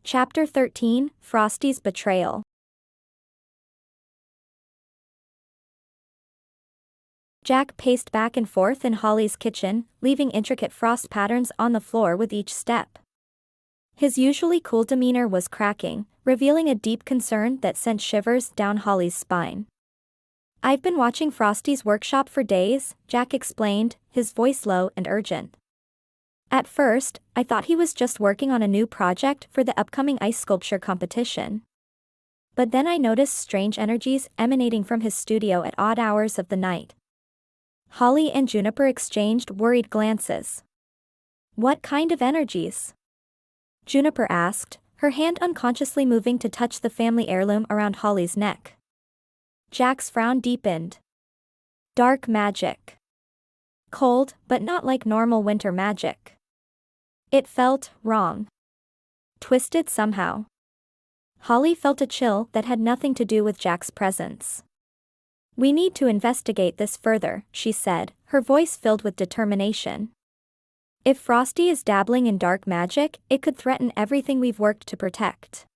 Chapter 13, Frosty's Betrayal. Jack paced back and forth in Holly's kitchen, leaving intricate frost patterns on the floor with each step. His usually cool demeanor was cracking, revealing a deep concern that sent shivers down Holly's spine. "I've been watching Frosty's workshop for days," Jack explained, his voice low and urgent. "At first, I thought he was just working on a new project for the upcoming ice sculpture competition. But then I noticed strange energies emanating from his studio at odd hours of the night." Holly and Juniper exchanged worried glances. "What kind of energies?" Juniper asked, her hand unconsciously moving to touch the family heirloom around Holly's neck. Jack's frown deepened. "Dark magic. Cold, but not like normal winter magic." It felt wrong. Twisted somehow. Holly felt a chill that had nothing to do with Jack's presence. "We need to investigate this further," she said, her voice filled with determination. "If Frosty is dabbling in dark magic, it could threaten everything we've worked to protect."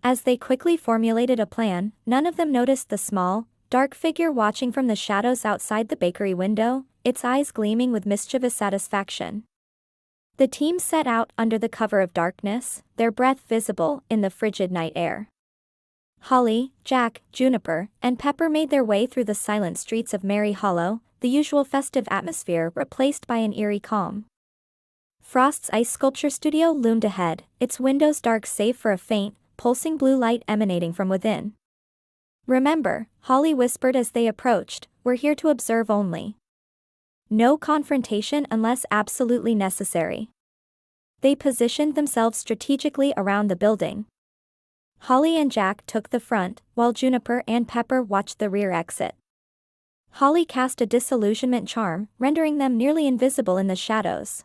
As they quickly formulated a plan, none of them noticed the small, dark figure watching from the shadows outside the bakery window, its eyes gleaming with mischievous satisfaction. The team set out under the cover of darkness, their breath visible in the frigid night air. Holly, Jack, Juniper, and Pepper made their way through the silent streets of Merry Hollow, the usual festive atmosphere replaced by an eerie calm. Frost's ice sculpture studio loomed ahead, its windows dark save for a faint, pulsing blue light emanating from within. "Remember," Holly whispered as they approached, "we're here to observe only. No confrontation unless absolutely necessary." They positioned themselves strategically around the building. Holly and Jack took the front, while Juniper and Pepper watched the rear exit. Holly cast a disillusionment charm, rendering them nearly invisible in the shadows.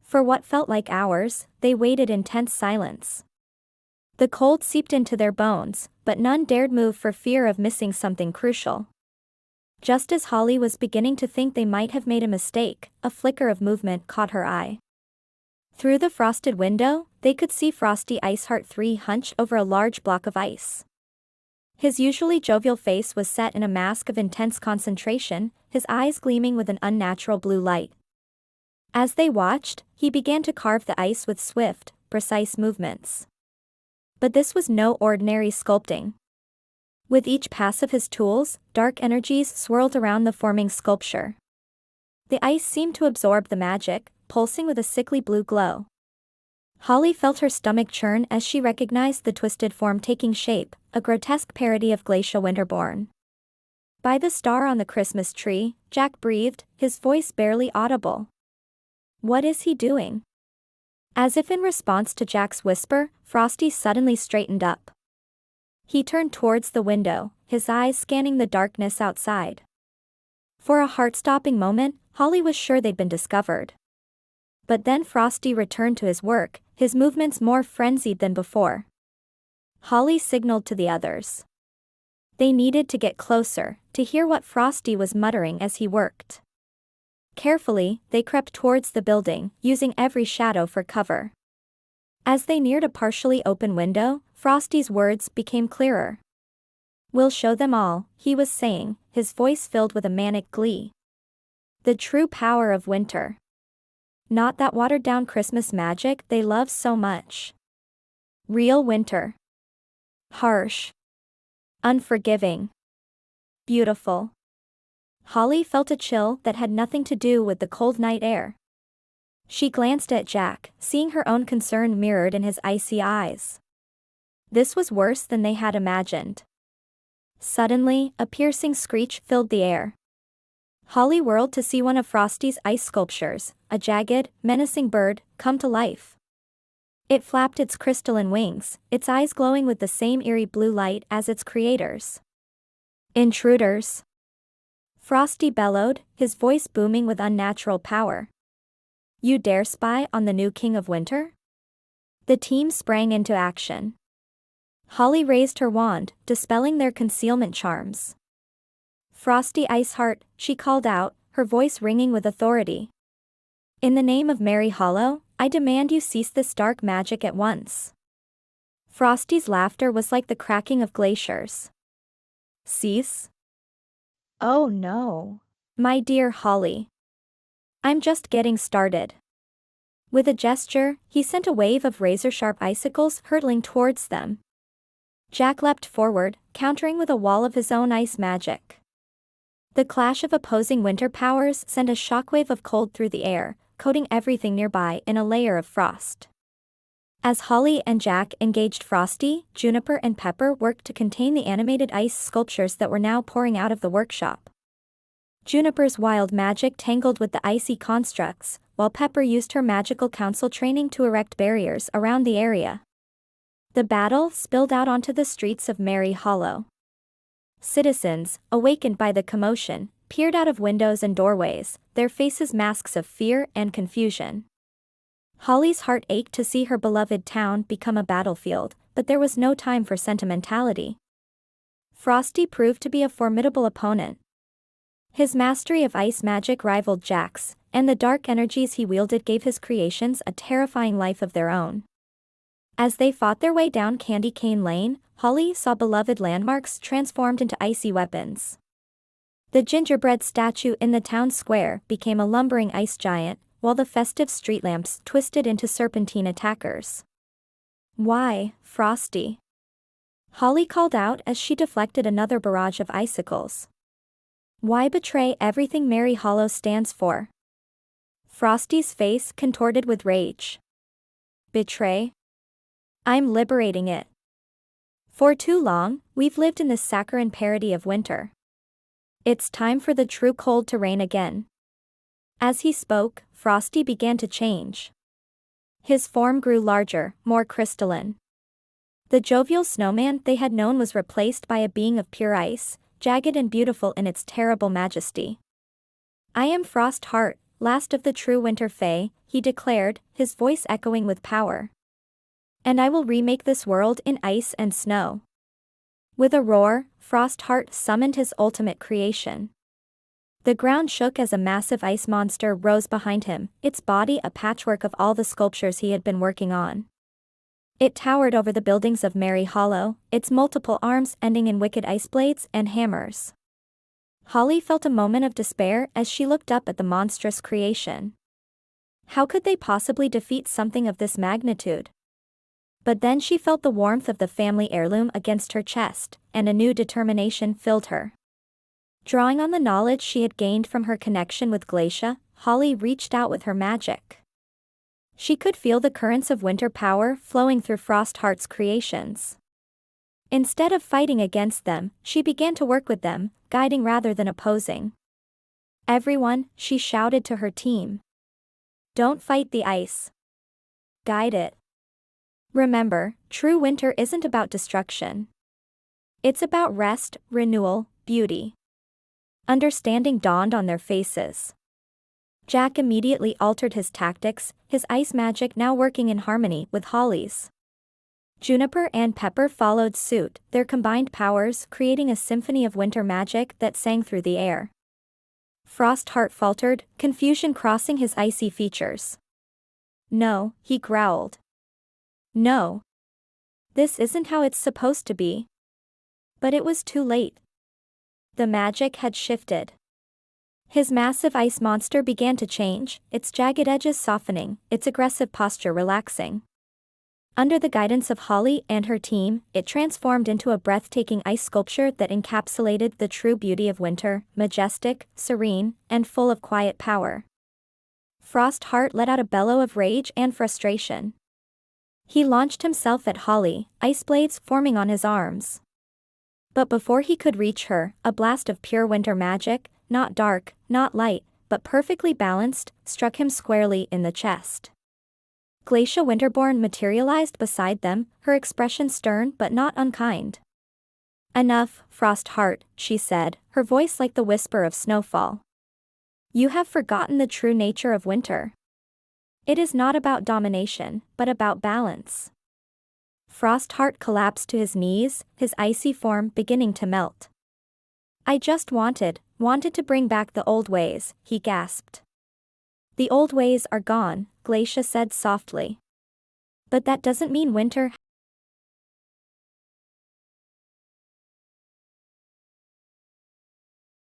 For what felt like hours, they waited in tense silence. The cold seeped into their bones, but none dared move for fear of missing something crucial. Just as Holly was beginning to think they might have made a mistake, a flicker of movement caught her eye. Through the frosted window, they could see Frosty Iceheart III hunched over a large block of ice. His usually jovial face was set in a mask of intense concentration, his eyes gleaming with an unnatural blue light. As they watched, he began to carve the ice with swift, precise movements. But this was no ordinary sculpting. With each pass of his tools, dark energies swirled around the forming sculpture. The ice seemed to absorb the magic, pulsing with a sickly blue glow. Holly felt her stomach churn as she recognized the twisted form taking shape, a grotesque parody of Glacia Winterborn. "By the star on the Christmas tree," Jack breathed, his voice barely audible. "What is he doing?" As if in response to Jack's whisper, Frosty suddenly straightened up. He turned towards the window, his eyes scanning the darkness outside. For a heart-stopping moment, Holly was sure they'd been discovered. But then Frosty returned to his work, his movements more frenzied than before. Holly signaled to the others. They needed to get closer, to hear what Frosty was muttering as he worked. Carefully, they crept towards the building, using every shadow for cover. As they neared a partially open window, Frosty's words became clearer. "We'll show them all," he was saying, his voice filled with a manic glee. "The true power of winter. Not that watered-down Christmas magic they love so much. Real winter. Harsh. Unforgiving. Beautiful." Holly felt a chill that had nothing to do with the cold night air. She glanced at Jack, seeing her own concern mirrored in his icy eyes. This was worse than they had imagined. Suddenly, a piercing screech filled the air. Holly whirled to see one of Frosty's ice sculptures, a jagged, menacing bird, come to life. It flapped its crystalline wings, its eyes glowing with the same eerie blue light as its creators. "Intruders!" Frosty bellowed, his voice booming with unnatural power. "You dare spy on the new King of Winter?" The team sprang into action. Holly raised her wand, dispelling their concealment charms. "Frosty Iceheart," she called out, her voice ringing with authority. "In the name of Merry Hollow, I demand you cease this dark magic at once." Frosty's laughter was like the cracking of glaciers. Cease? Oh no. My dear Holly. I'm just getting started. With a gesture, he sent a wave of razor-sharp icicles hurtling towards them. Jack leapt forward, countering with a wall of his own ice magic. The clash of opposing winter powers sent a shockwave of cold through the air, coating everything nearby in a layer of frost. As Holly and Jack engaged Frosty, Juniper and Pepper worked to contain the animated ice sculptures that were now pouring out of the workshop. Juniper's wild magic tangled with the icy constructs, while Pepper used her magical council training to erect barriers around the area. The battle spilled out onto the streets of Merry Hollow. Citizens, awakened by the commotion, peered out of windows and doorways, their faces masks of fear and confusion. Holly's heart ached to see her beloved town become a battlefield, but there was no time for sentimentality. Frosty proved to be a formidable opponent. His mastery of ice magic rivaled Jack's, and the dark energies he wielded gave his creations a terrifying life of their own. As they fought their way down Candy Cane Lane, Holly saw beloved landmarks transformed into icy weapons. The gingerbread statue in the town square became a lumbering ice giant, while the festive street lamps twisted into serpentine attackers. Why, Frosty? Holly called out as she deflected another barrage of icicles. Why betray everything Merry Hollow stands for? Frosty's face contorted with rage. Betray? I'm liberating it. For too long, we've lived in this saccharine parody of winter. It's time for the true cold to reign again. As he spoke, Frosty began to change. His form grew larger, more crystalline. The jovial snowman they had known was replaced by a being of pure ice, jagged and beautiful in its terrible majesty. I am Frostheart, last of the true winter fae, he declared, his voice echoing with power. And I will remake this world in ice and snow. With a roar, Frostheart summoned his ultimate creation. The ground shook as a massive ice monster rose behind him, its body a patchwork of all the sculptures he had been working on. It towered over the buildings of Merry Hollow, its multiple arms ending in wicked ice blades and hammers. Holly felt a moment of despair as she looked up at the monstrous creation. How could they possibly defeat something of this magnitude? But then she felt the warmth of the family heirloom against her chest, and a new determination filled her. Drawing on the knowledge she had gained from her connection with Glacia, Holly reached out with her magic. She could feel the currents of winter power flowing through Frostheart's creations. Instead of fighting against them, she began to work with them, guiding rather than opposing. Everyone, she shouted to her team. Don't fight the ice. Guide it. Remember, true winter isn't about destruction. It's about rest, renewal, beauty. Understanding dawned on their faces. Jack immediately altered his tactics, his ice magic now working in harmony with Holly's. Juniper and Pepper followed suit, their combined powers creating a symphony of winter magic that sang through the air. Frostheart faltered, confusion crossing his icy features. No, he growled. No. This isn't how it's supposed to be. But it was too late. The magic had shifted. His massive ice monster began to change, its jagged edges softening, its aggressive posture relaxing. Under the guidance of Holly and her team, it transformed into a breathtaking ice sculpture that encapsulated the true beauty of winter, majestic, serene, and full of quiet power. Frostheart let out a bellow of rage and frustration. He launched himself at Holly, ice blades forming on his arms. But before he could reach her, a blast of pure winter magic, not dark, not light, but perfectly balanced, struck him squarely in the chest. Glacia Winterborn materialized beside them, her expression stern but not unkind. Enough, Frostheart, she said, her voice like the whisper of snowfall. You have forgotten the true nature of winter. It is not about domination, but about balance. Frostheart collapsed to his knees, his icy form beginning to melt. I just wanted to bring back the old ways, he gasped. The old ways are gone, Glacia said softly. But that doesn't mean winter